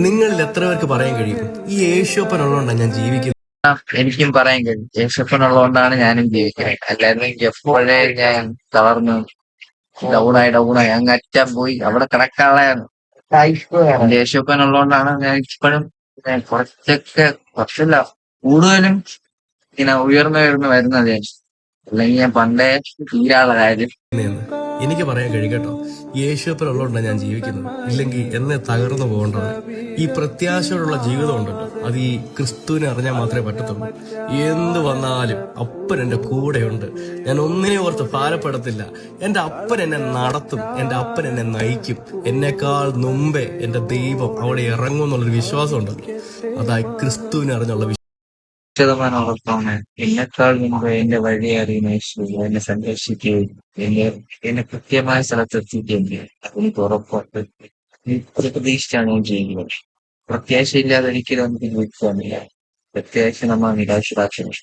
നിങ്ങളിൽ എത്ര പേർക്ക് പറയാൻ കഴിയും ഈ യേശുപ്പനുള്ളതുകൊണ്ടാണ് ഞാൻ ജീവിക്കുന്നത്? എനിക്കും പറയാൻ കഴിയും. യേശപ്പനുള്ളതുകൊണ്ടാണ് ഞാനും ജീവിക്കുന്നത്. അല്ലായിരുന്നെങ്കിൽ എപ്പോഴേ ഞാൻ തളർന്നു ഡൗണായി അങ്ങ് അറ്റം പോയി അവിടെ കിടക്കാനുള്ളതാണ്. എന്റെ യേശപ്പനുള്ളതുകൊണ്ടാണ് ഞാൻ ഇപ്പോഴും കുറച്ചല്ല കൂടുതലും ഇങ്ങനെ ഉയർന്നു വരുന്നത്. അല്ലെങ്കിൽ ഞാൻ പണ്ടേ തീരാനുള്ള കാര്യം. എന്ന് എനിക്ക് പറയാൻ കഴിയും കേട്ടോ. യേശുപ്പനുള്ളതുകൊണ്ടാണ് ഞാൻ ജീവിക്കുന്നത്, ഇല്ലെങ്കിൽ എന്നെ തകർന്നു പോകേണ്ടത്. ഈ പ്രത്യാശയോടുള്ള ജീവിതം ഉണ്ടല്ലോ, അത് ഈ ക്രിസ്തുവിനെ അറിഞ്ഞാൽ മാത്രമേ പറ്റത്തുള്ളൂ. എന്ത് വന്നാലും അപ്പൻ എന്റെ കൂടെയുണ്ട്. ഞാൻ ഒന്നിനെ ഓർത്ത് ഭാരപ്പെടത്തില്ല. എന്റെ അപ്പൻ എന്നെ നടത്തും, എന്റെ അപ്പൻ എന്നെ നയിക്കും. എന്നെക്കാൾ മുമ്പേ എന്റെ ദൈവം അവിടെ ഇറങ്ങും എന്നുള്ളൊരു വിശ്വാസം ഉണ്ടല്ലോ, അതായി ക്രിസ്തുവിനെ അറിഞ്ഞുള്ള ശതമാനം ഉറപ്പാണ്. എന്നെക്കാൾ മുമ്പ് എന്റെ വഴി അറിയുന്ന യേശു എന്നെ സംരക്ഷിക്കുകയും എന്നെ കൃത്യമായ സ്ഥലത്തെത്തിക്കുകയും ചെയ്യും. അതെനിക്ക് ഉറപ്പുണ്ട്. ഇത് പ്രതീക്ഷിച്ചാണ് ഞാൻ ചെയ്യുന്നത്. പ്രത്യാശയില്ലാതെ ഒരിക്കലും നമുക്ക് ജീവിക്കാനില്ല. പ്രത്യാശ നമ്മൾ നിരാശരാക്ഷണം.